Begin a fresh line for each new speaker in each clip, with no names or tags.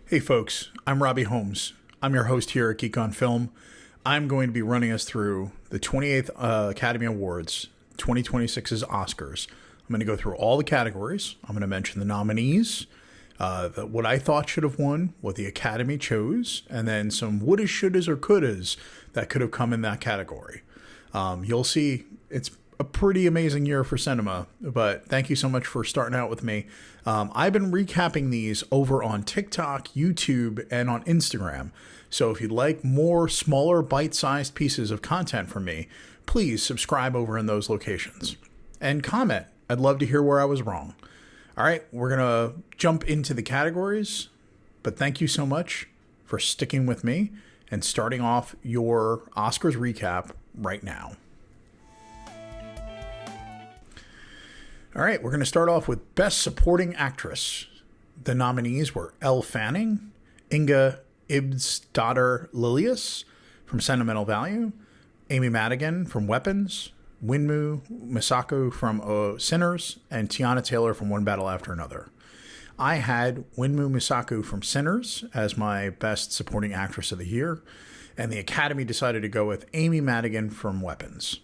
Hey folks, I'm Robbie Holmes. I'm your host here at Geek on Film. I'm going to be running us through the 28th Academy Awards, 2026's Oscars. I'm going to go through all the categories. I'm going to mention the nominees, what I thought should have won, what the Academy chose, and then some wouldas, shouldas, or couldas that could have come in that category. You'll see it's a pretty amazing year for cinema, but thank you so much for starting out with me. I've been recapping these over on TikTok, YouTube, and on Instagram. So if you'd like more smaller bite-sized pieces of content from me, please subscribe over in those locations. And comment. I'd love to hear where I was wrong. All right, we're going to jump into the categories, but thank you so much for sticking with me and starting off your Oscars recap right now. All right, we're going to start off with Best Supporting Actress. The nominees were Elle Fanning, Inga Ibsdottir Lilius from Sentimental Value, Amy Madigan from Weapons, Winmu Misako from Sinners, and Tiana Taylor from One Battle After Another. I had Winmu Misako from Sinners as my Best Supporting Actress of the year, and the Academy decided to go with Amy Madigan from Weapons.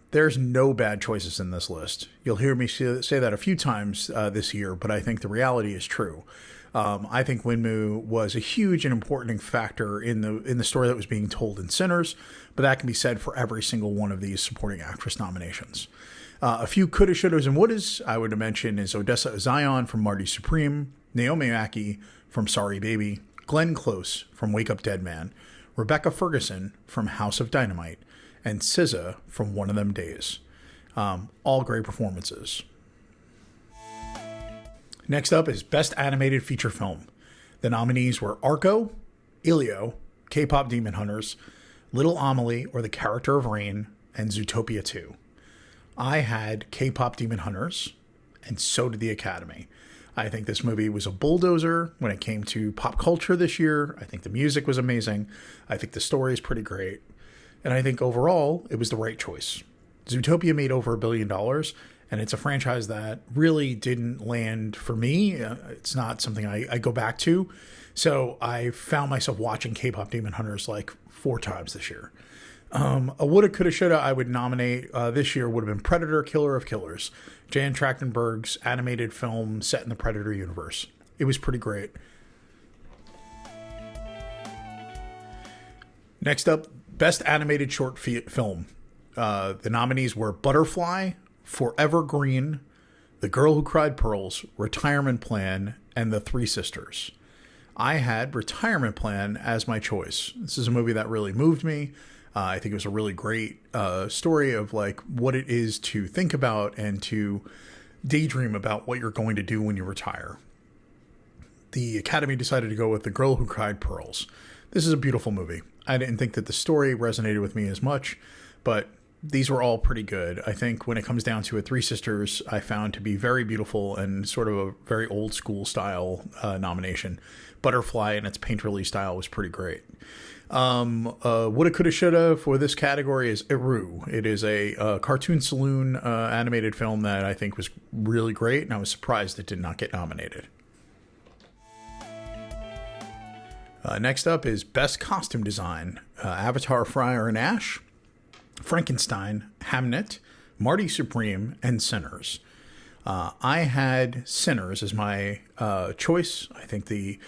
There's no bad choices in this list. You'll hear me say that a few times this year, but I think the reality is true. I think Winmu was a huge and important factor in the story that was being told in Sinners, but that can be said for every single one of these supporting actress nominations. A few coulda, shouldas, and wouldas I would mention is Odessa Zion from Marty Supreme, Naomi Ackie from Sorry Baby, Glenn Close from Wake Up Dead Man, Rebecca Ferguson from House of Dynamite, and SZA from One of Them Days. All great performances. Next up is Best Animated Feature Film. The nominees were Arco, Elio, K-Pop Demon Hunters, Little Amelie or the Character of Rain, and Zootopia 2. I had K-Pop Demon Hunters, and so did the Academy. I think this movie was a bulldozer when it came to pop culture this year. I think the music was amazing. I think the story is pretty great. And I think overall, it was the right choice. Zootopia made over $1 billion, and it's a franchise that really didn't land for me. It's not something I go back to. So I found myself watching K-Pop Demon Hunters like 4 times this year. A woulda, coulda, shoulda I would nominate this year would have been Predator, Killer of Killers, Jan Trachtenberg's animated film set in the Predator universe. It was pretty great. Next up, Best Animated Short Film. The nominees were Butterfly, Forever Green, The Girl Who Cried Pearls, Retirement Plan, and The Three Sisters. I had Retirement Plan as my choice. This is a movie that really moved me. I think it was a really great story of like what it is to think about and to daydream about what you're going to do when you retire. The Academy decided to go with The Girl Who Cried Pearls. This is a beautiful movie. I didn't think that the story resonated with me as much, but these were all pretty good. I think when it comes down to it, Three Sisters, I found to be very beautiful and sort of a very old school style nomination. Butterfly in its painterly style was pretty great. Woulda, coulda, shoulda for this category is Eru. It is a cartoon saloon animated film that I think was really great, and I was surprised it did not get nominated. Next up is Best Costume Design. Avatar, Fire and Ash, Frankenstein, Hamnet, Marty Supreme, and Sinners. I had Sinners as my choice. I think the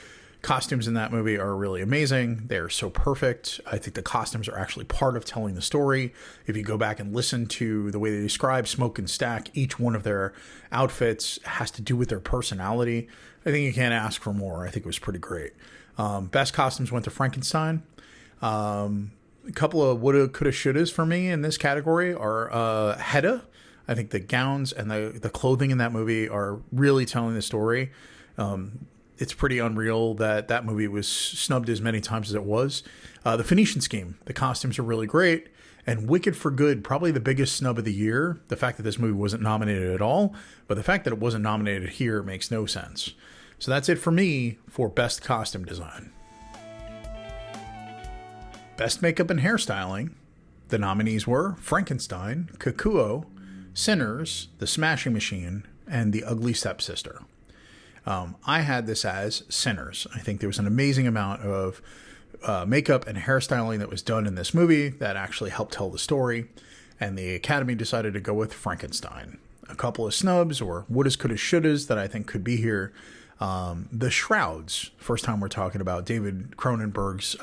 costumes in that movie are really amazing. They're so perfect. I think the costumes are actually part of telling the story. If you go back and listen to the way they describe Smoke and Stack, each one of their outfits has to do with their personality. I think you can't ask for more. I think it was pretty great. Best costumes went to Frankenstein. A couple of woulda, coulda, shouldas for me in this category are Hedda. I think the gowns and the clothing in that movie are really telling the story. It's pretty unreal that movie was snubbed as many times as it was. The Phoenician Scheme, the costumes are really great. And Wicked for Good, probably the biggest snub of the year. The fact that this movie wasn't nominated at all, but the fact that it wasn't nominated here makes no sense. So that's it for me for Best Costume Design. Best Makeup and Hairstyling. The nominees were Frankenstein, Kakuo, Sinners, The Smashing Machine, and The Ugly Stepsister. I had this as Sinners. I think there was an amazing amount of makeup and hairstyling that was done in this movie that actually helped tell the story. And the Academy decided to go with Frankenstein. A couple of snubs or wouldas, couldas, shouldas that I think could be here. The Shrouds. First time we're talking about David Cronenberg's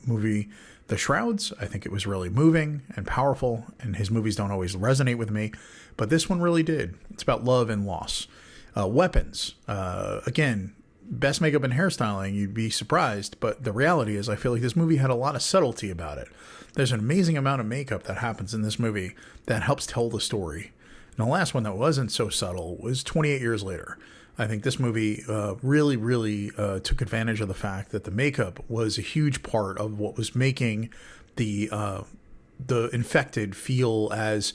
movie, The Shrouds. I think it was really moving and powerful, and his movies don't always resonate with me, but this one really did. It's about love and loss. Weapons. Again, best makeup and hairstyling, you'd be surprised, but the reality is I feel like this movie had a lot of subtlety about it. There's an amazing amount of makeup that happens in this movie that helps tell the story. And the last one that wasn't so subtle was 28 Years Later. I think this movie really took advantage of the fact that the makeup was a huge part of what was making the infected feel as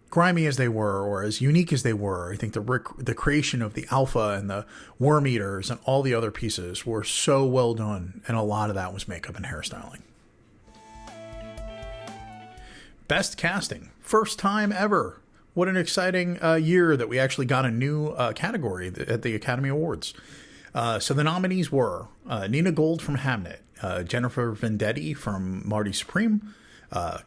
grimy as they were or as unique as they were. I think the creation of the Alpha and the Worm Eaters and all the other pieces were so well done, and a lot of that was makeup and hairstyling. Best casting. First time ever. What an exciting year that we actually got a new category at the Academy Awards. So the nominees were Nina Gold from Hamnet, Jennifer Vendetti from Marty Supreme,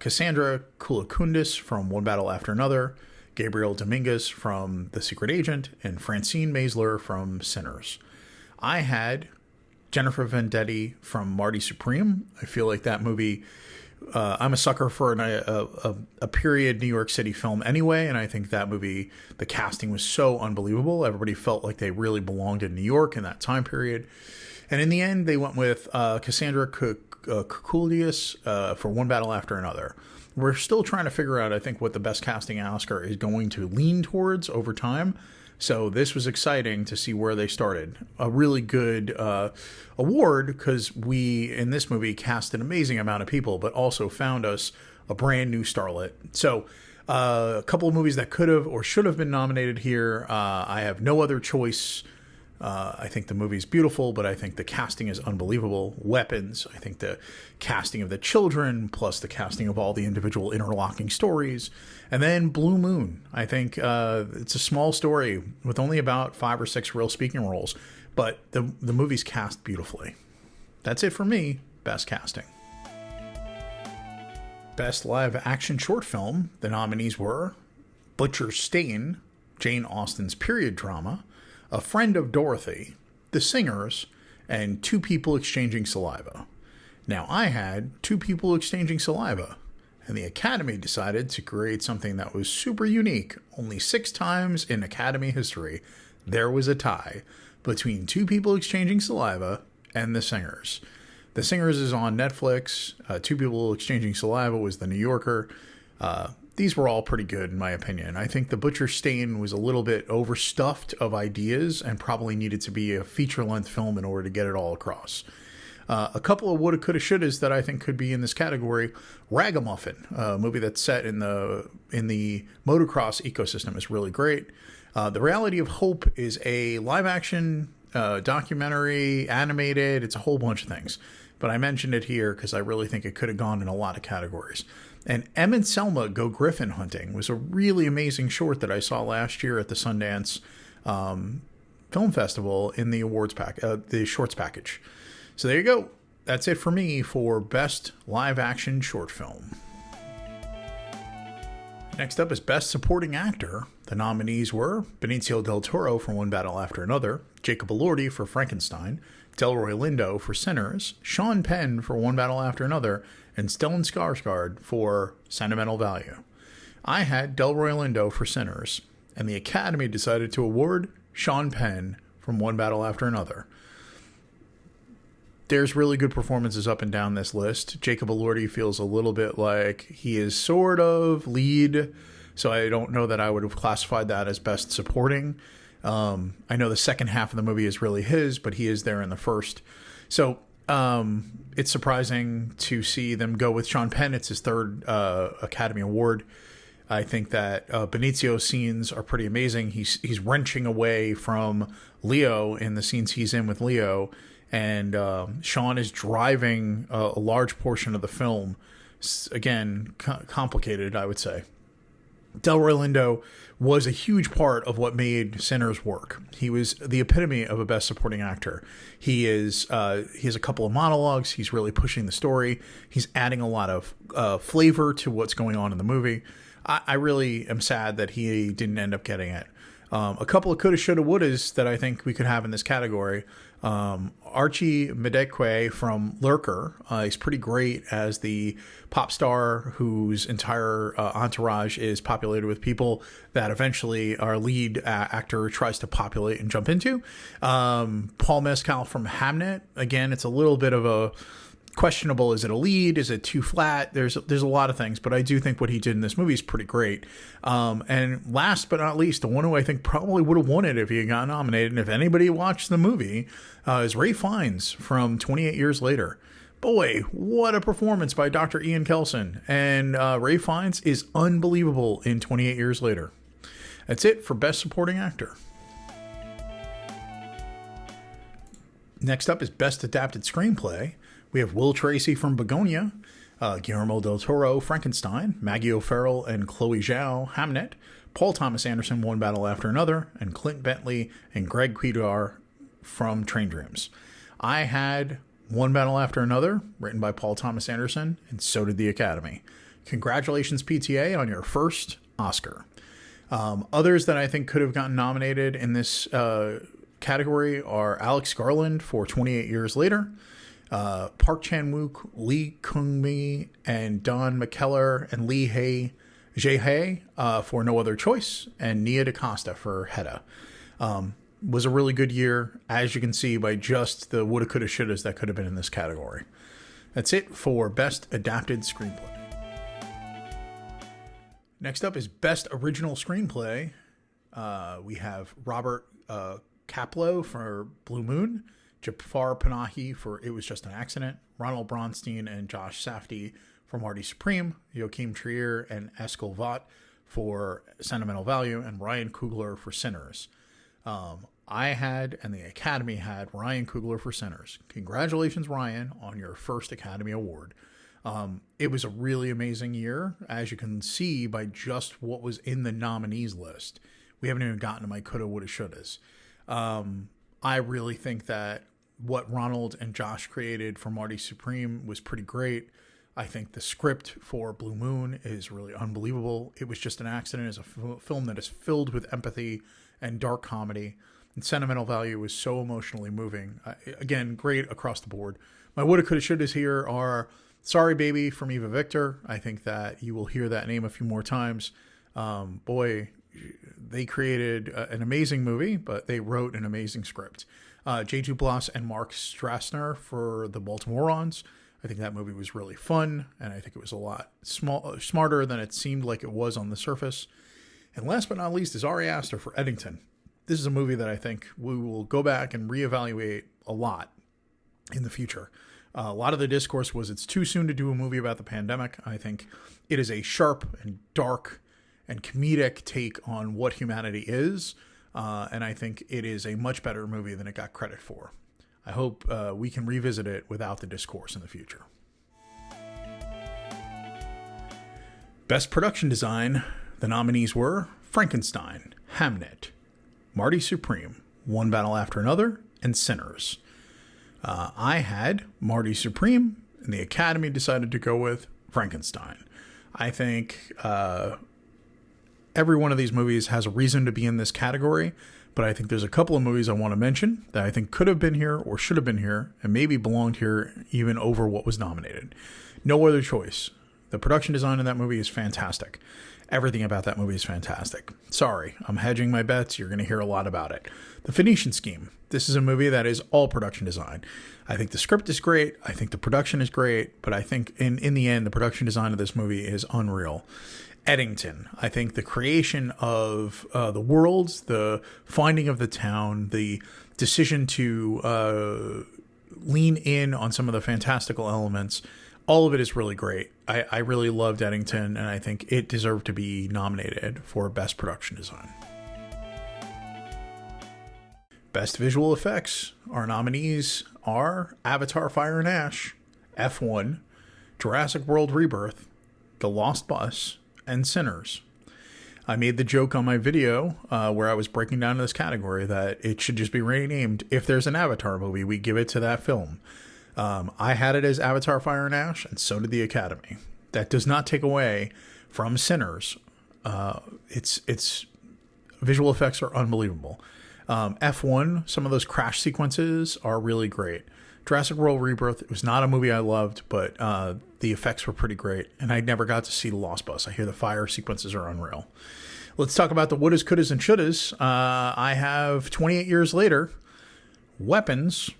Cassandra Koulakundis from One Battle After Another, Gabriel Dominguez from The Secret Agent, and Francine Maisler from Sinners. I had Jennifer Vendetti from Marty Supreme. I feel like that movie... I'm a sucker for a period New York City film anyway, and I think that movie, the casting was so unbelievable. Everybody felt like they really belonged in New York in that time period. And in the end, they went with Cassandra Koulda for One Battle After Another. We're still trying to figure out, I think, what the best casting Oscar is going to lean towards over time. So this was exciting to see where they started. A really good award because we, in this movie, cast an amazing amount of people, but also found us a brand new starlet. So a couple of movies that could have or should have been nominated here. I have no other choice. I think the movie's beautiful, but I think the casting is unbelievable. Weapons, I think the casting of the children, plus the casting of all the individual interlocking stories. And then Blue Moon. I think it's a small story with only about 5 or 6 real speaking roles, but the movie's cast beautifully. That's it for me. Best casting. Best live action short film. The nominees were Butcher's Stain, Jane Austen's period drama, A Friend of Dorothy, The Singers, and Two People Exchanging Saliva. Now, I had Two People Exchanging Saliva, and the Academy decided to create something that was super unique. Only 6 times in Academy history, there was a tie between Two People Exchanging Saliva and The Singers. The Singers is on Netflix. Two People Exchanging Saliva was The New Yorker. These were all pretty good, in my opinion. I think The Butcher's Stain was a little bit overstuffed of ideas and probably needed to be a feature-length film in order to get it all across. A couple of woulda, coulda, shouldas that I think could be in this category. Ragamuffin, a movie that's set in the motocross ecosystem, is really great. The Reality of Hope is a live-action documentary, animated. It's a whole bunch of things. But I mentioned it here because I really think it could have gone in a lot of categories. And Em and Selma Go Griffin Hunting was a really amazing short that I saw last year at the Sundance Film Festival in the awards the shorts package. So there you go. That's it for me for Best Live Action Short Film. Next up is Best Supporting Actor. The nominees were Benicio del Toro for One Battle After Another, Jacob Elordi for Frankenstein, Delroy Lindo for Sinners, Sean Penn for One Battle After Another, and Stellan Skarsgård for Sentimental Value. I had Delroy Lindo for Sinners, and the Academy decided to award Sean Penn from One Battle After Another. There's really good performances up and down this list. Jacob Elordi feels a little bit like he is sort of lead, so I don't know that I would have classified that as best supporting. I know the second half of the movie is really his, but he is there in the first. So it's surprising to see them go with Sean Penn. It's his third Academy Award. I think that Benicio's scenes are pretty amazing. He's wrenching away from Leo in the scenes he's in with Leo, and Sean is driving a large portion of the film. Again, complicated, I would say. Delroy Lindo was a huge part of what made Sinners work. He was the epitome of a Best Supporting Actor. He has a couple of monologues. He's really pushing the story. He's adding a lot of flavor to what's going on in the movie. I really am sad that he didn't end up getting it. A couple of coulda, shoulda, wouldas that I think we could have in this category. Archie Madekwe from Lurker. He's pretty great as the pop star whose entire entourage is populated with people that eventually our lead actor tries to populate and jump into. Paul Mescal from Hamnet. Again, it's a little bit of a questionable. Is it a lead? Is it too flat? There's a lot of things, but I do think what he did in this movie is pretty great. And last but not least, the one who I think probably would have won it if he had gotten nominated, and if anybody watched the movie, is Ralph Fiennes from 28 Years Later. Boy, what a performance by Dr. Ian Kelson. And Ralph Fiennes is unbelievable in 28 Years Later. That's it for Best Supporting Actor. Next up is Best Adapted Screenplay. We have Will Tracy from Begonia, Guillermo del Toro, Frankenstein, Maggie O'Farrell and Chloe Zhao, Hamnet, Paul Thomas Anderson, One Battle After Another, and Clint Bentley and Greg Quidar from Train Dreams. I had One Battle After Another, written by Paul Thomas Anderson, and so did the Academy. Congratulations, PTA, on your first Oscar. Others that I think could have gotten nominated in this category are Alex Garland for 28 Years Later, Park Chan-wook, Lee Kung-mi, and Don McKellar and Lee Jae-hae for No Other Choice, and Nia DaCosta for Hedda. Was a really good year, as you can see by just the woulda, coulda, shouldas that could have been in this category. That's it for Best Adapted Screenplay. Next up is Best Original Screenplay. We have Robert Kaplow for Blue Moon, Jafar Panahi for It Was Just an Accident, Ronald Bronstein and Josh Safdie for Marty Supreme, Joachim Trier and Eskil Vogt for Sentimental Value, and Ryan Coogler for Sinners. I had, and the Academy had, Ryan Coogler for Sinners. Congratulations, Ryan, on your first Academy Award. It was a really amazing year, as you can see by just what was in the nominees list. We haven't even gotten to my coulda, woulda, shouldas. I really think that what Ronald and Josh created for Marty Supreme was pretty great. I think the script for Blue Moon is really unbelievable. It Was Just an Accident is a film that is filled with empathy and dark comedy. And Sentimental Value was so emotionally moving. Again, great across the board. My woulda, coulda, shouldas here are Sorry Baby from Eva Victor. I think that you will hear that name a few more times. Boy, they created an amazing movie, but they wrote an amazing script. J. Duplass and Mark Strassner for The Baltimoreans. I think that movie was really fun, and I think it was a lot smarter than it seemed like it was on the surface. And last but not least is Ari Aster for Eddington. This is a movie that I think we will go back and reevaluate a lot in the future. A lot of the discourse was it's too soon to do a movie about the pandemic. I think it is a sharp and dark and comedic take on what humanity is. And I think it is a much better movie than it got credit for. I hope we can revisit it without the discourse in the future. Best Production Design. The nominees were Frankenstein, Hamnet, Marty Supreme, One Battle After Another, and Sinners. I had Marty Supreme, and the Academy decided to go with Frankenstein. I think every one of these movies has a reason to be in this category, but I think there's a couple of movies I want to mention that I think could have been here or should have been here and maybe belonged here even over what was nominated. No Other Choice. The production design in that movie is fantastic. Everything about that movie is fantastic. Sorry, I'm hedging my bets. You're going to hear a lot about it. The Phoenician Scheme. This is a movie that is all production design. I think the script is great. I think the production is great. But I think in the end, the production design of this movie is unreal. Eddington. I think the creation of the worlds, the finding of the town, the decision to lean in on some of the fantastical elements, all of it is really great. I really loved Eddington, and I think it deserved to be nominated for Best Production Design. Best Visual Effects. Our nominees are Avatar: Fire and Ash, F1, Jurassic World Rebirth, The Lost Bus, and Sinners. I made the joke on my video where I was breaking down this category that it should just be renamed. If there's an Avatar movie, we give it to that film. I had it as Avatar Fire and Ash, and so did the Academy. That does not take away from Sinners. Its visual effects are unbelievable. F1, some of those crash sequences are really great. Jurassic World Rebirth, it was not a movie I loved, but the effects were pretty great. And I never got to see The Lost Bus. I hear the fire sequences are unreal. Let's talk about the wouldas, couldas, and shouldas. I have 28 years later, Weapons.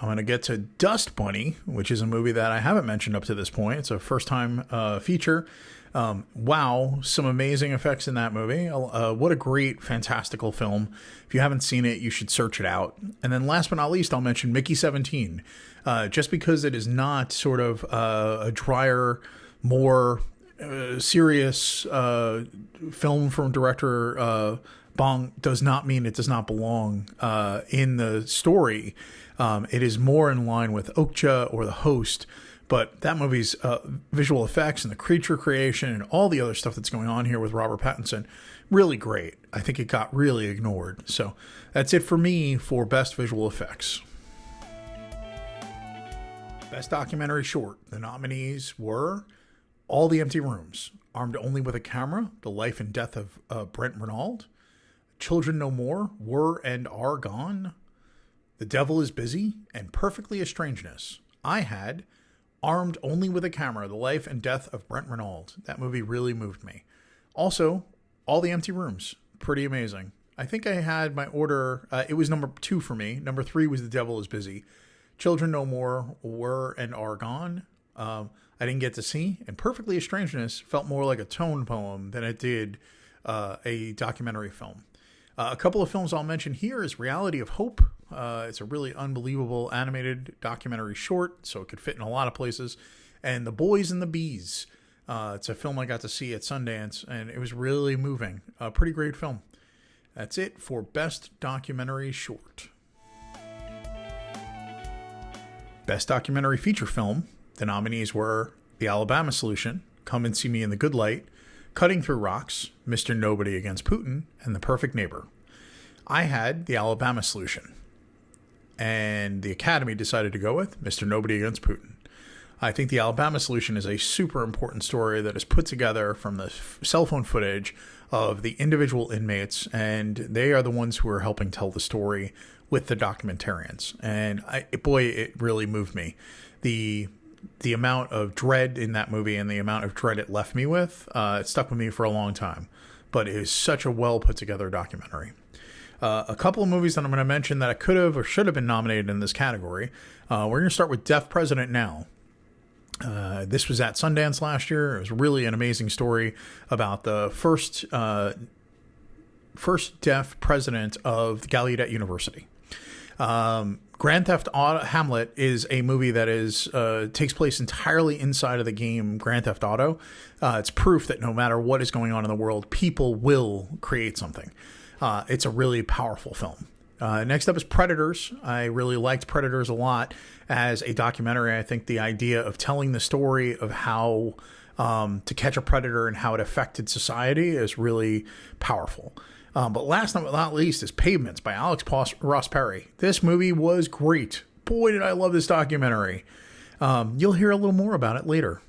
I'm going to get to Dust Bunny, which is a movie that I haven't mentioned up to this point. It's a first-time feature. Wow, some amazing effects in that movie. What a great, fantastical film. If you haven't seen it, you should search it out. And then last but not least, I'll mention Mickey 17. Just because it is not sort of a drier, more serious film from director Bong does not mean it does not belong in the story. It is more in line with Okja or The Host. But that movie's visual effects and the creature creation and all the other stuff that's going on here with Robert Pattinson, really great. I think it got really ignored. So that's it for me for Best Visual Effects. Best Documentary Short. The nominees were All the Empty Rooms, Armed Only with a Camera, The Life and Death of Brent Renaud, Children No More, Were and Are Gone, The Devil is Busy, and Perfectly a Strangeness. I had Armed Only with a Camera, The Life and Death of Brent Renaud. That movie really moved me. Also, All the Empty Rooms. Pretty amazing. I think I had my order. It was number 2 for me. Number 3 was The Devil is Busy. Children No More, Were and Are Gone. I didn't get to see. And Perfectly a Strangeness felt more like a tone poem than it did a documentary film. A couple of films I'll mention here is Reality of Hope. It's a really unbelievable animated documentary short, so it could fit in a lot of places. And The Boys and the Bees. It's a film I got to see at Sundance, and it was really moving. A pretty great film. That's it for Best Documentary Short. Best Documentary Feature Film. The nominees were The Alabama Solution, Come and See Me in the Good Light, Cutting Through Rocks, Mr. Nobody Against Putin, and The Perfect Neighbor. I had The Alabama Solution, and the Academy decided to go with Mr. Nobody Against Putin. I think The Alabama Solution is a super important story that is put together from the cell phone footage of the individual inmates, and they are the ones who are helping tell the story with the documentarians. And it really moved me. The amount of dread in that movie and the amount of dread it left me with, it stuck with me for a long time. But it is such a well put together documentary. A couple of movies that I'm going to mention that I could have or should have been nominated in this category. We're going to start with Deaf President Now. This was at Sundance last year. It was really an amazing story about the first deaf president of Gallaudet University. Grand Theft Auto Hamlet is a movie that takes place entirely inside of the game Grand Theft Auto. It's proof that no matter what is going on in the world, people will create something. It's a really powerful film. Next up is Predators. I really liked Predators a lot as a documentary. I think the idea of telling the story of how to catch a predator and how it affected society is really powerful. But last but not least is Pavements by Alex Ross Perry. This movie was great. Boy, did I love this documentary. You'll hear a little more about it later.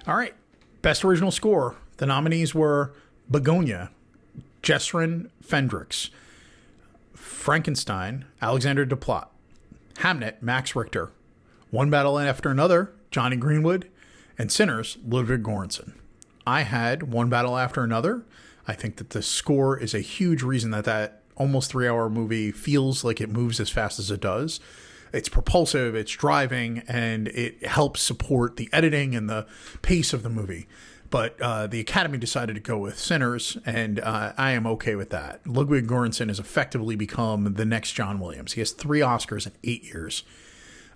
All right. Best Original Score. The nominees were Begonia, Jesrin Fendrix, Frankenstein, Alexander Desplat, Hamnet, Max Richter, One Battle After Another, Johnny Greenwood, and Sinners, Ludwig Göransson. I had One Battle After Another. I think that the score is a huge reason that almost 3-hour movie feels like it moves as fast as it does. It's propulsive, it's driving, and it helps support the editing and the pace of the movie. But the Academy decided to go with Sinners, and I am okay with that. Ludwig Göransson has effectively become the next John Williams. He has 3 Oscars in 8 years.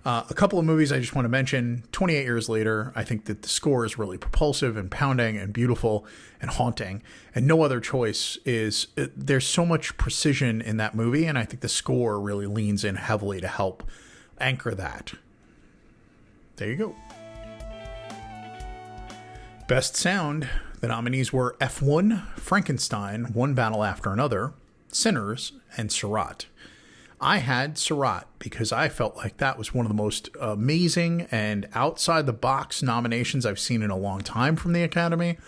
A couple of movies I just want to mention. 28 years later, I think that the score is really propulsive and pounding and beautiful and haunting. And No Other Choice is, there's so much precision in that movie, and I think the score really leans in heavily to help anchor that. There you go. Best Sound, the nominees were F1, Frankenstein, One Battle After Another, Sinners, and Surratt. I had Surratt because I felt like that was one of the most amazing and outside-the-box nominations I've seen in a long time from the Academy.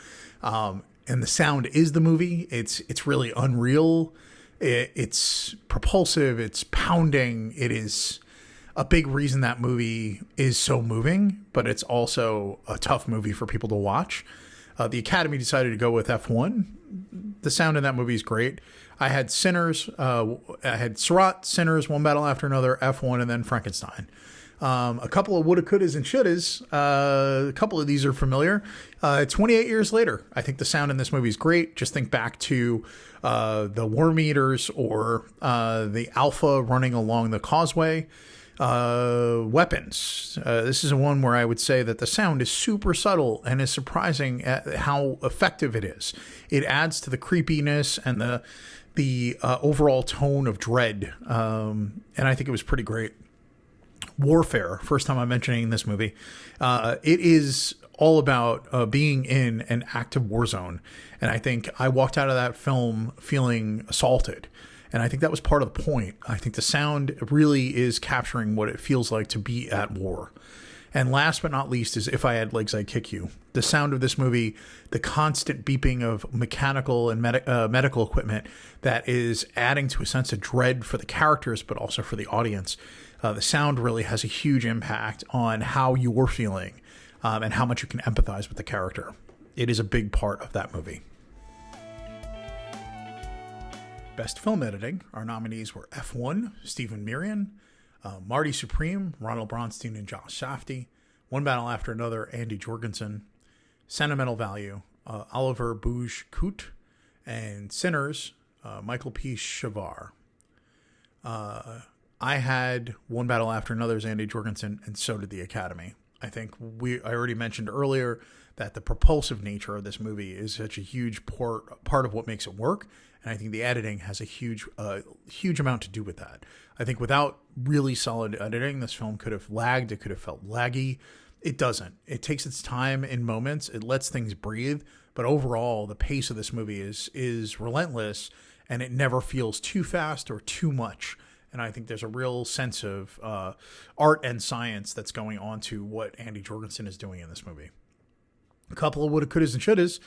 And the sound is the movie. It's really unreal. It's propulsive. It's pounding. It is a big reason that movie is so moving, but it's also a tough movie for people to watch. The Academy decided to go with F1. The sound in that movie is great. I had Sinners. I had Surratt, Sinners, One Battle After Another, F1, and then Frankenstein. A couple of woulda, couldas, and shouldas. A couple of these are familiar. 28 years later, I think the sound in this movie is great. Just think back to the worm eaters or the Alpha running along the causeway. Weapons. This is one where I would say that the sound is super subtle and is surprising at how effective it is. It adds to the creepiness and the overall tone of dread. And I think it was pretty great. Warfare, first time I'm mentioning this movie. It is all about being in an active war zone. And I think I walked out of that film feeling assaulted. And I think that was part of the point. I think the sound really is capturing what it feels like to be at war. And last but not least is If I Had Legs, I'd Kick You. The sound of this movie, the constant beeping of mechanical and medical equipment that is adding to a sense of dread for the characters, but also for the audience. The sound really has a huge impact on how you're feeling and how much you can empathize with the character. It is a big part of that movie. Best Film Editing, our nominees were F1, Stephen Merian, Marty Supreme, Ronald Bronstein and Josh Safdie, One Battle After Another, Andy Jorgensen, Sentimental Value, Oliver Bouge-Cout, and Sinners, Michael P. Shavar. I had One Battle After Another's Andy Jorgensen, and so did the Academy. I think I already mentioned earlier that the propulsive nature of this movie is such a huge part of what makes it work. And I think the editing has a huge amount to do with that. I think without really solid editing, this film could have lagged. It could have felt laggy. It doesn't. It takes its time in moments. It lets things breathe. But overall, the pace of this movie is relentless, and it never feels too fast or too much. And I think there's a real sense of art and science that's going on to what Andy Jorgensen is doing in this movie. A couple of woulda, couldas, and shouldas.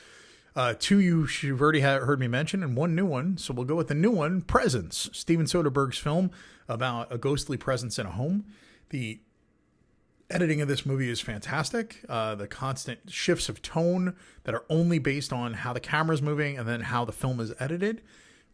Two you've already heard me mention, and one new one. So we'll go with the new one, Presence, Steven Soderbergh's film about a ghostly presence in a home. The editing of this movie is fantastic. The constant shifts of tone that are only based on how the camera's moving and then how the film is edited.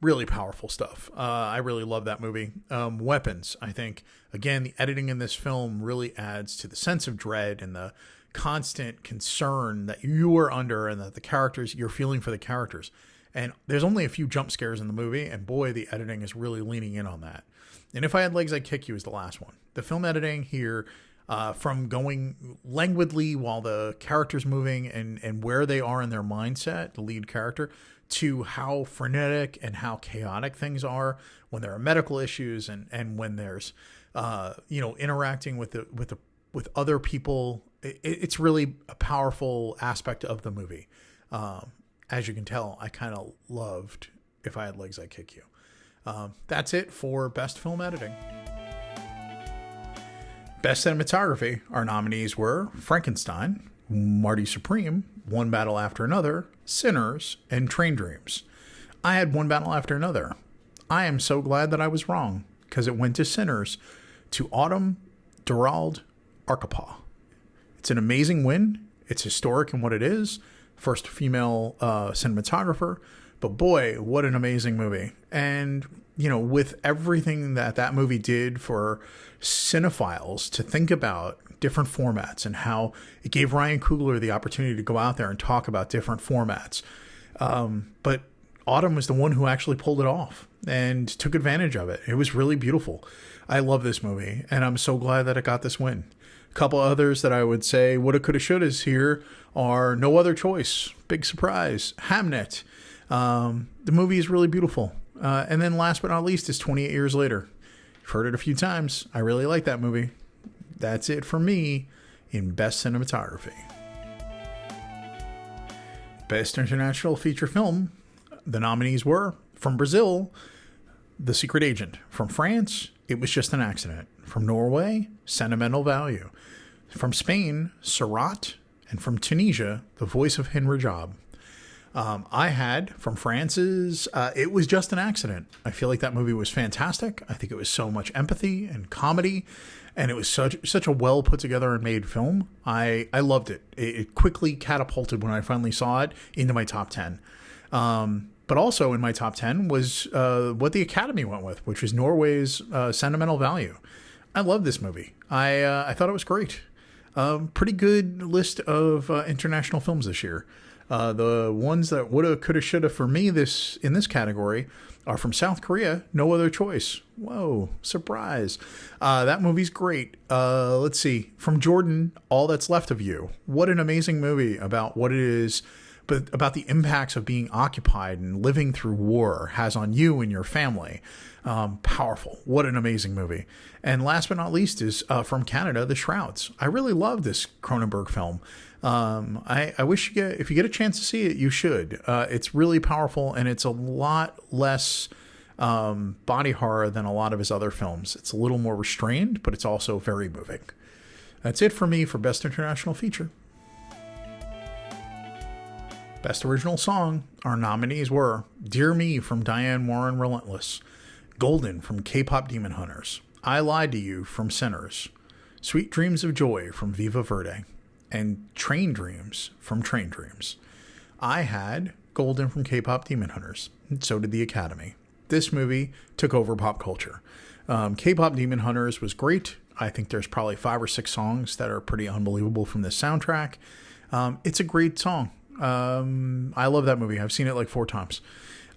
Really powerful stuff. I really love that movie. Weapons, I think, again, the editing in this film really adds to the sense of dread and the constant concern that you are under and that the characters, you're feeling for the characters. And there's only a few jump scares in the movie, and boy, the editing is really leaning in on that. And If I Had Legs, I'd Kick You is the last one. The film editing here, from going languidly while the character's moving and where they are in their mindset, the lead character, to how frenetic and how chaotic things are when there are medical issues and when there's, interacting with other people. It's really a powerful aspect of the movie. As you can tell, I kind of loved If I Had Legs, I'd Kick You. That's it for Best Film Editing. Best Cinematography, our nominees were Frankenstein, Marty Supreme, One Battle After Another, Sinners, and Train Dreams. I had One Battle After Another. I am so glad that I was wrong, because it went to Sinners, to Autumn Durald Arkapaw. It's an amazing win. It's historic in what it is. First female cinematographer. But boy, what an amazing movie. And, with everything that movie did for cinephiles to think about different formats and how it gave Ryan Coogler the opportunity to go out there and talk about different formats. But Autumn was the one who actually pulled it off and took advantage of it. It was really beautiful. I love this movie, and I'm so glad that it got this win. A couple others that I would say woulda, coulda, shouldas here are No Other Choice, big surprise, Hamnet. The movie is really beautiful. And then last but not least is 28 Years Later. You've heard it a few times. I really like that movie. That's it for me in Best Cinematography. Best International Feature Film, the nominees were from Brazil, The Secret Agent. From France, It Was Just an Accident. From Norway, Sentimental Value. From Spain, Surat. And from Tunisia, The Voice of Henry Job. I had from France's It Was Just an Accident. I feel like that movie was fantastic. I think it was so much empathy and comedy, and it was such a well put together and made film. I loved it. It quickly catapulted when I finally saw it into my top 10. But also in my top 10 was what the Academy went with, which was Norway's Sentimental Value. I love this movie. I thought it was great. Pretty good list of international films this year. The ones that woulda, coulda, shoulda for me in this category are from South Korea, No Other Choice. Whoa, surprise. That movie's great. Let's see. From Jordan, All That's Left of You. What an amazing movie about what it is, but about the impacts of being occupied and living through war has on you and your family. Powerful. What an amazing movie. And last but not least is from Canada, The Shrouds. I really love this Cronenberg film. I wish if you get a chance to see it, you should. It's really powerful, and it's a lot less body horror than a lot of his other films. It's a little more restrained, but it's also very moving. That's it for me for Best International Feature. Best Original Song, our nominees were Dear Me from Diane Warren Relentless, Golden from K-Pop Demon Hunters, I Lied to You from Sinners, Sweet Dreams of Joy from Viva Verde, and Train Dreams from Train Dreams. I had Golden from K-Pop Demon Hunters, and so did the Academy. This movie took over pop culture. K-Pop Demon Hunters was great. I think there's probably 5 or 6 songs that are pretty unbelievable from this soundtrack. It's a great song. I love that movie. I've seen it like 4 times.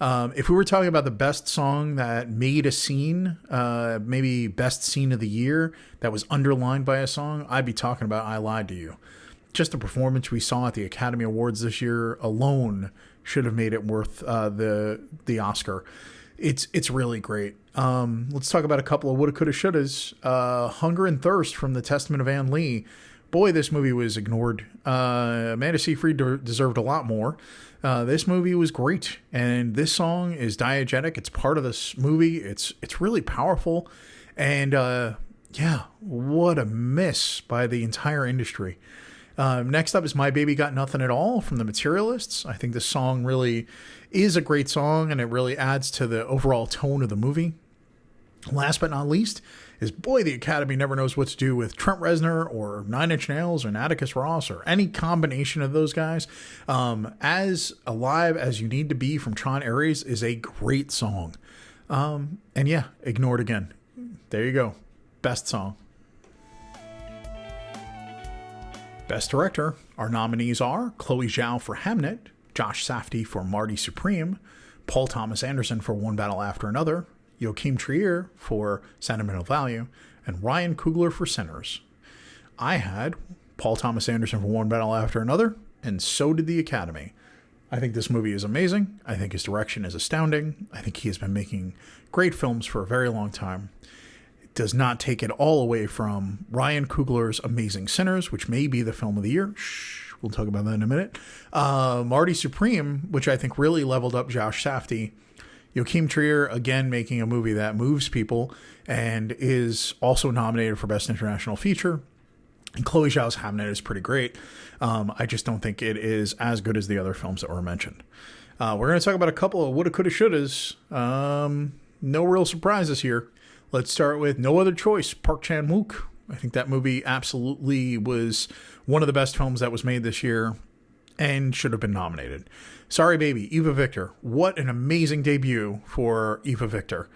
If we were talking about the best song that made a scene, maybe best scene of the year that was underlined by a song, I'd be talking about I Lied to You. Just the performance we saw at the Academy Awards this year alone should have made it worth the Oscar. It's really great. Let's talk about a couple of woulda, coulda, shouldas. Hunger and Thirst from The Testament of Ann Lee. Boy, this movie was ignored. Amanda Seyfried deserved a lot more. This movie was great, and this song is diegetic. It's part of this movie. It's really powerful, and yeah, what a miss by the entire industry. Next up is My Baby Got Nothing at All from The Materialists. I think this song really is a great song, and it really adds to the overall tone of the movie. Last but not least is, boy, the Academy never knows what to do with Trent Reznor or Nine Inch Nails or Atticus Ross or any combination of those guys. As Alive as You Need to Be from Tron Ares is a great song. And yeah, ignored again. There you go. Best song. Best Director. Our nominees are Chloe Zhao for Hamnet, Josh Safdie for Marty Supreme, Paul Thomas Anderson for One Battle After Another, Joachim Trier for Sentimental Value, and Ryan Coogler for Sinners. I had Paul Thomas Anderson for One Battle After Another, and so did the Academy. I think this movie is amazing. I think his direction is astounding. I think he has been making great films for a very long time. It does not take it all away from Ryan Coogler's Amazing Sinners, which may be the film of the year. We'll talk about that in a minute. Marty Supreme, which I think really leveled up Josh Safdie. Joachim Trier, again, making a movie that moves people and is also nominated for Best International Feature. And Chloe Zhao's Hamnet is pretty great. I just don't think it is as good as the other films that were mentioned. We're going to talk about a couple of woulda, coulda, shouldas. No real surprises here. Let's start with No Other Choice, Park Chan-wook. I think that movie absolutely was one of the best films that was made this year and should have been nominated. Sorry Baby, Eva Victor. What an amazing debut for Eva Victor.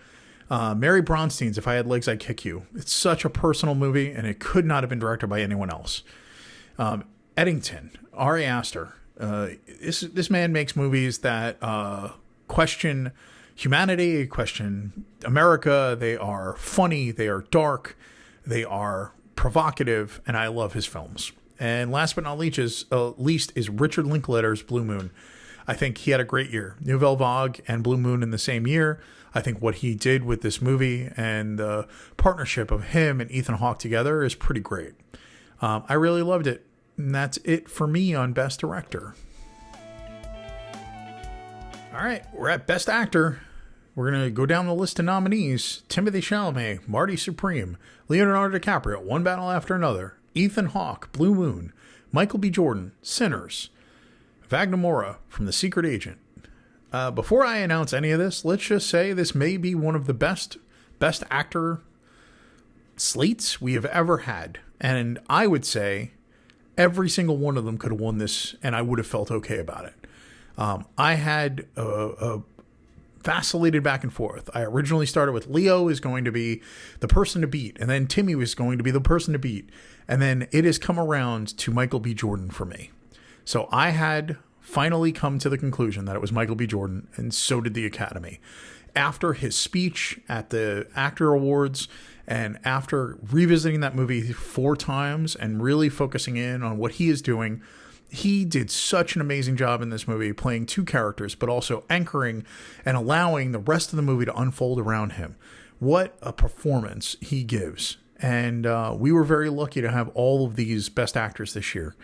Mary Bronstein's If I Had Legs, I'd Kick You. It's such a personal movie, and it could not have been directed by anyone else. Eddington, Ari Aster. This man makes movies that question humanity, question America. They are funny, they are dark, they are provocative, and I love his films. And last but not least is Richard Linklater's Blue Moon. I think he had a great year. Nouvelle Vague and Blue Moon in the same year. I think what he did with this movie and the partnership of him and Ethan Hawke together is pretty great. I really loved it. And that's it for me on Best Director. All right, we're at Best Actor. We're going to go down the list of nominees. Timothée Chalamet, Marty Supreme, Leonardo DiCaprio, One Battle After Another, Ethan Hawke, Blue Moon, Michael B. Jordan, Sinners, Wagner Moura from The Secret Agent. Before I announce any of this, let's just say this may be one of the best actor slates we have ever had. And I would say every single one of them could have won this, and I would have felt okay about it. I had vacillated back and forth. I originally started with Leo is going to be the person to beat, and then Timmy was going to be the person to beat, and then it has come around to Michael B. Jordan for me. So I had finally come to the conclusion that it was Michael B. Jordan, and so did the Academy. After his speech at the Actor Awards, and after revisiting that movie 4 times and really focusing in on what he is doing, he did such an amazing job in this movie, playing 2 characters, but also anchoring and allowing the rest of the movie to unfold around him. What a performance he gives. And we were very lucky to have all of these best actors this year.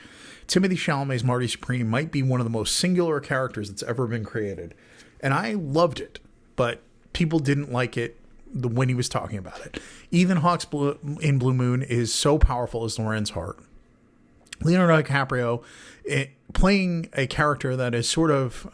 Timothée Chalamet's Marty Supreme might be one of the most singular characters that's ever been created. And I loved it, but people didn't like it when he was talking about it. Ethan Hawke's in Blue Moon is so powerful as Lorenz Hart. Leonardo DiCaprio playing a character that is sort of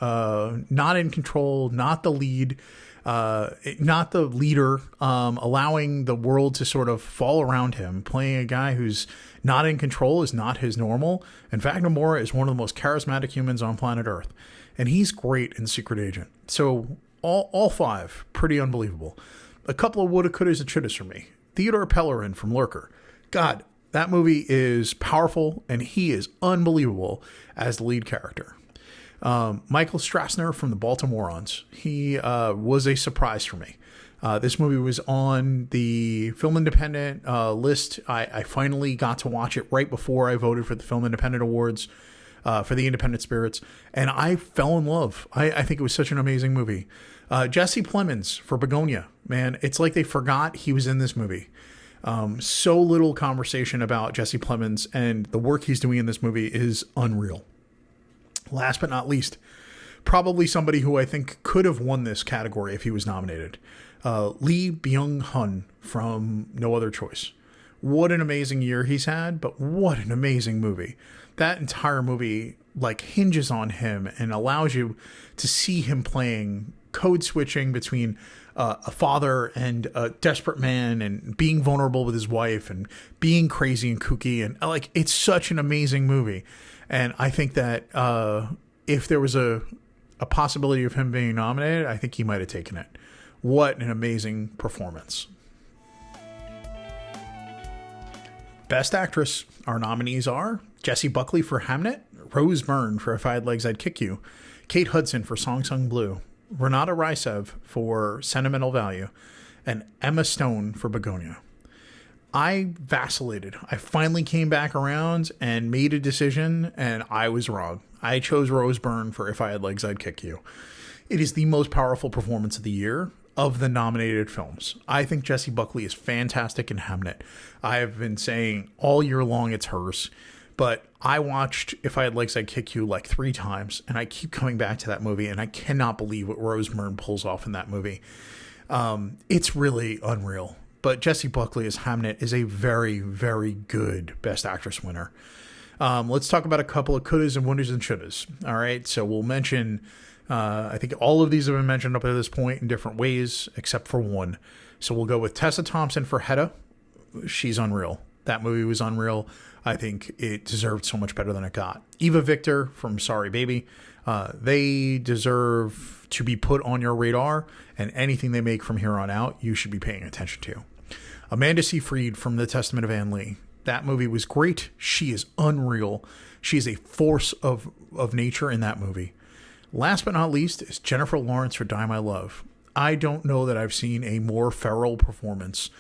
not in control, not the lead, not the leader, allowing the world to sort of fall around him. Playing a guy who's not in control is not his normal. And Wagner Moura is one of the most charismatic humans on planet Earth. And he's great in Secret Agent. So all 5, pretty unbelievable. A couple of woulda, couldas, and shouldas for me. Theodore Pellerin from Lurker. God, that movie is powerful, and he is unbelievable as the lead character. Michael Strassner from The Baltimoreans. He was a surprise for me. This movie was on the Film Independent list. I finally got to watch it right before I voted for the Film Independent Awards for the Independent Spirits, and I fell in love. I think it was such an amazing movie. Jesse Plemons for Begonia. Man, it's like they forgot he was in this movie. So little conversation about Jesse Plemons, and the work he's doing in this movie is unreal. Last but not least, probably somebody who I think could have won this category if he was nominated. Lee Byung-hun from No Other Choice. What an amazing year he's had, but what an amazing movie. That entire movie hinges on him and allows you to see him playing code switching between a father and a desperate man, and being vulnerable with his wife, and being crazy and kooky, and it's such an amazing movie. And I think that if there was a possibility of him being nominated, I think he might have taken it. What an amazing performance. Best Actress. Our nominees are Jessie Buckley for Hamnet, Rose Byrne for If I Had Legs I'd Kick You, Kate Hudson for Song Sung Blue, Renata Rysev for Sentimental Value, and Emma Stone for Begonia. I vacillated. I finally came back around and made a decision, and I was wrong. I chose Rose Byrne for If I Had Legs I'd Kick You. It is the most powerful performance of the year of the nominated films. I think Jessie Buckley is fantastic in Hamnet. I have been saying all year long it's hers. But I watched If I Had Legs I'd Kick You 3 times, and I keep coming back to that movie, and I cannot believe what Rose Byrne pulls off in that movie. It's really unreal. But Jessie Buckley as Hamnet is a very, very good Best Actress winner. Let's talk about a couple of couldas and wouldas and shouldas. All right, so we'll mention, I think all of these have been mentioned up to this point in different ways, except for one. So we'll go with Tessa Thompson for Hedda. She's unreal. That movie was unreal. I think it deserved so much better than it got. Eva Victor from Sorry Baby. They deserve to be put on your radar, and anything they make from here on out, you should be paying attention to. Amanda Seyfried from The Testament of Anne Lee. That movie was great. She is unreal. She is a force of nature in that movie. Last but not least is Jennifer Lawrence for Die My Love. I don't know that I've seen a more feral performance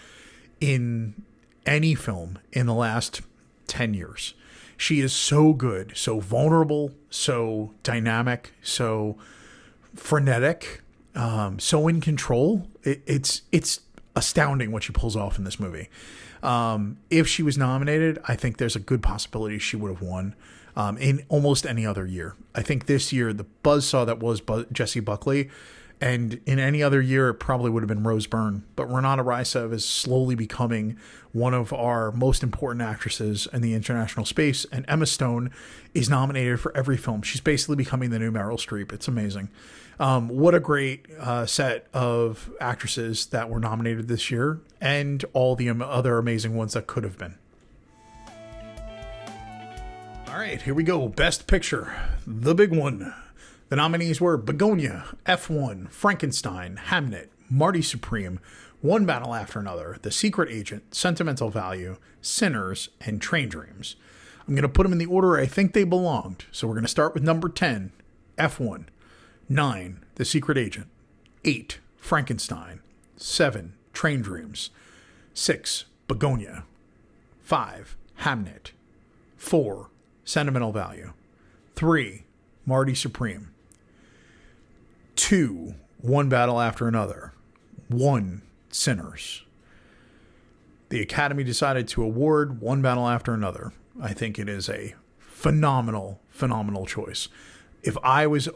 in any film in the last 10 years. She is so good, so vulnerable, so dynamic, so frenetic, so in control. It's astounding what she pulls off in this movie. If she was nominated, I think there's a good possibility she would have won. in almost any other year. I think this year the buzzsaw that was Jessie Buckley, and in any other year it probably would have been Rose Byrne. But Renata Rycev is slowly becoming one of our most important actresses in the international space, and Emma Stone is nominated for every film. She's basically becoming the new Meryl Streep. It's amazing. What a great set of actresses that were nominated this year, and all the other amazing ones that could have been. All right, here we go. Best Picture, the big one. The nominees were Begonia, F1, Frankenstein, Hamnet, Marty Supreme, One Battle After Another, The Secret Agent, Sentimental Value, Sinners, and Train Dreams. I'm going to put them in the order I think they belonged. So we're going to start with number 10, F1, 9, The Secret Agent, 8, Frankenstein, 7, Train Dreams, 6, Begonia, 5, Hamnet, 4, Sentimental Value, 3, Marty Supreme, 2, One Battle After Another, 1, Sinners. The Academy decided to award One Battle After Another. I think it is a phenomenal choice. If I was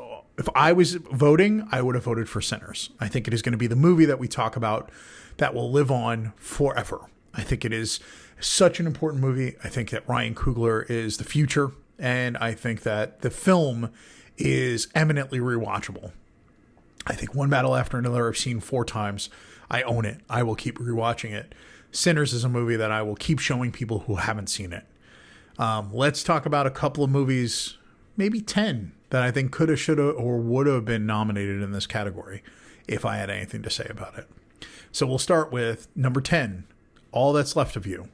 voting, I would have voted for Sinners. I think it is going to be the movie that we talk about that will live on forever. I think it is such an important movie. I think that Ryan Coogler is the future, and I think that the film is eminently rewatchable. I think One Battle After Another I've seen 4 times. I own it. I will keep rewatching it. Sinners is a movie that I will keep showing people who haven't seen it. Let's talk about a couple of movies, maybe 10, that I think coulda, shoulda, or woulda have been nominated in this category if I had anything to say about it. So we'll start with number 10, All That's Left of You.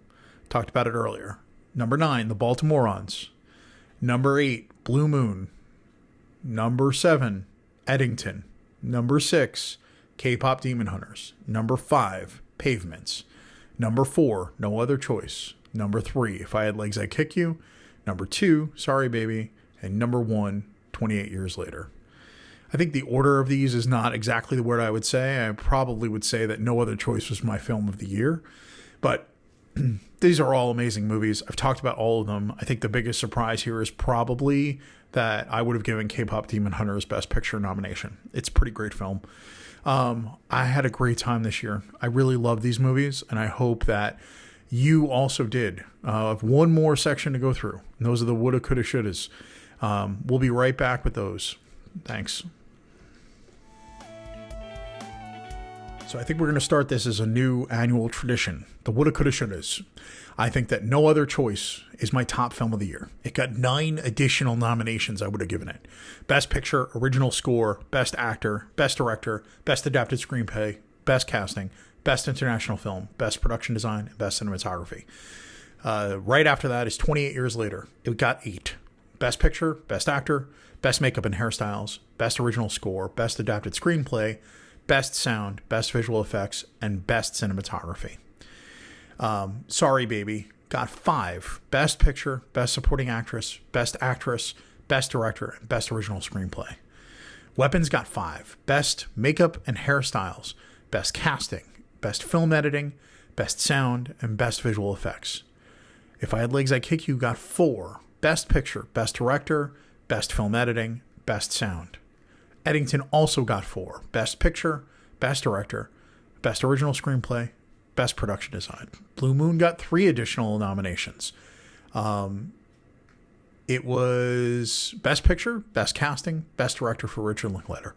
Talked about it earlier. Number 9, The Baltimoreans. Number 8, Blue Moon. Number 7, Eddington. Number 6, K-Pop Demon Hunters. Number 5, Pavements. Number 4, No Other Choice. Number 3, If I Had Legs, I'd Kick You. Number 2, Sorry Baby. And number 1, 28 Years Later. I think the order of these is not exactly the word I would say. I probably would say that No Other Choice was my film of the year. But these are all amazing movies. I've talked about all of them. I think the biggest surprise here is probably that I would have given K-Pop Demon Hunters Best Picture nomination. It's a pretty great film. I had a great time this year. I really love these movies, and I hope that you also did. I have one more section to go through. And those are the woulda, coulda, shouldas. We'll be right back with those. Thanks. So I think we're going to start this as a new annual tradition. The woulda, coulda, shouldas. I think that No Other Choice is my top film of the year. It got 9 additional nominations I would have given it. Best Picture, Original Score, Best Actor, Best Director, Best Adapted Screenplay, Best Casting, Best International Film, Best Production Design, and Best Cinematography. Right after that is 28 Years Later. It got 8. Best Picture, Best Actor, Best Makeup and Hairstyles, Best Original Score, Best Adapted Screenplay, Best Sound, Best Visual Effects, and Best Cinematography. Sorry Baby got 5. Best Picture, Best Supporting Actress, Best Actress, Best Director, and Best Original Screenplay. Weapons got 5. Best Makeup and Hairstyles, Best Casting, Best Film Editing, Best Sound, and Best Visual Effects. If I Had Legs, I'd Kick You got 4. Best Picture, Best Director, Best Film Editing, Best Sound. Eddington also got 4. Best Picture, Best Director, Best Original Screenplay, Best Production Design. Blue Moon got 3 additional nominations. It was Best Picture, Best Casting, Best Director for Richard Linklater.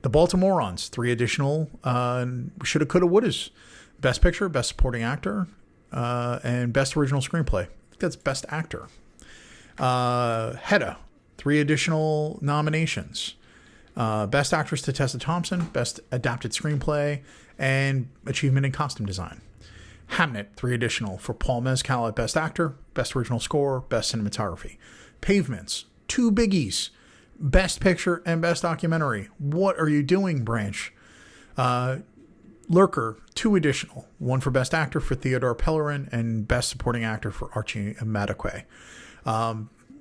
The Baltimoreans, 3 additional shoulda, coulda, wouldas. Best Picture, Best Supporting Actor, and Best Original Screenplay. I think that's Best Actor. Hedda, 3 additional nominations. Best Actress to Tessa Thompson, Best Adapted Screenplay, and Achievement in Costume Design. Hamnet, 3 additional for Paul Mescal at Best Actor, Best Original Score, Best Cinematography. Pavements, 2 biggies, Best Picture and Best Documentary. What are you doing, Branch? Lurker, 2 additional, 1 for Best Actor for Theodore Pellerin and Best Supporting Actor for Archie Madekwe.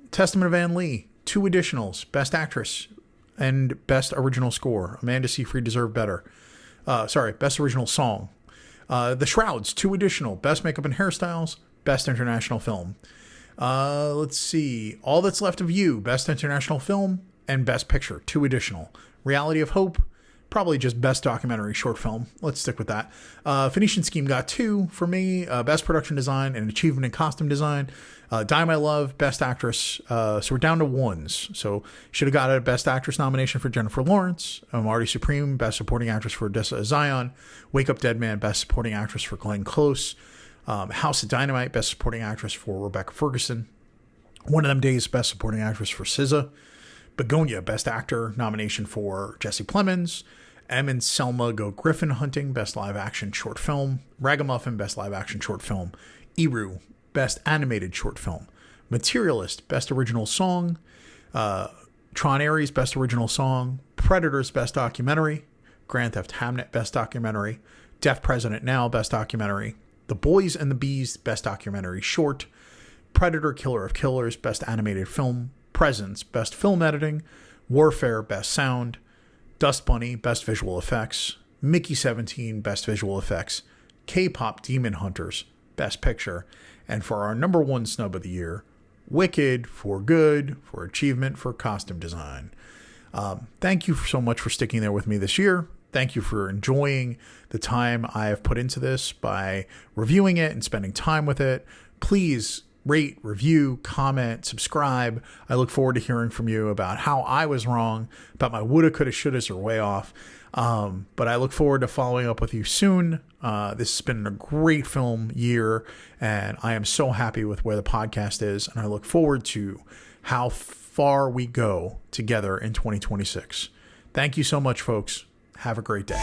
Testament of Anne Lee, 2 additionals, Best Actress and Best Original Score. Amanda Seyfried deserved better. Best Original Song. The Shrouds, 2 additional, Best Makeup and Hairstyles, Best International Film. Let's see. All That's Left of You, Best International Film and Best Picture, 2 additional. Reality of Hope, probably just Best Documentary Short Film. Let's stick with that. Phoenician Scheme got 2 for me. Best Production Design and Achievement in Costume Design. Die My Love, Best Actress. So we're down to 1s. So should have got a Best Actress nomination for Jennifer Lawrence. Marty Supreme, Best Supporting Actress for Odessa Zion. Wake Up Dead Man, Best Supporting Actress for Glenn Close. House of Dynamite, Best Supporting Actress for Rebecca Ferguson. One of Them Days, Best Supporting Actress for SZA. Begonia, Best Actor nomination for Jesse Plemons. Em and Selma Go Griffin Hunting, Best Live Action Short Film. Ragamuffin, Best Live Action Short Film. Eru, Best Animated Short Film. Materialist, Best Original Song. Tron Ares, Best Original Song. Predators, Best Documentary. Grand Theft Hamnet, Best Documentary. Deaf President Now, Best Documentary. The Boys and the Bees, Best Documentary Short. Predator, Killer of Killers, Best Animated Film. Presence, Best Film Editing. Warfare, Best Sound. Dust Bunny, Best Visual Effects. Mickey 17, Best Visual Effects. K-Pop Demon Hunters, Best Picture. And for our number 1 snub of the year, Wicked for Good, for Achievement for Costume Design. Thank you so much for sticking there with me this year. Thank you for enjoying the time I have put into this by reviewing it and spending time with it. Please rate, review, comment, subscribe. I look forward to hearing from you about how I was wrong, about my woulda, coulda, shouldas are way off. But I look forward to following up with you soon. This has been a great film year, and I am so happy with where the podcast is, and I look forward to how far we go together in 2026. Thank you so much, folks. Have a great day.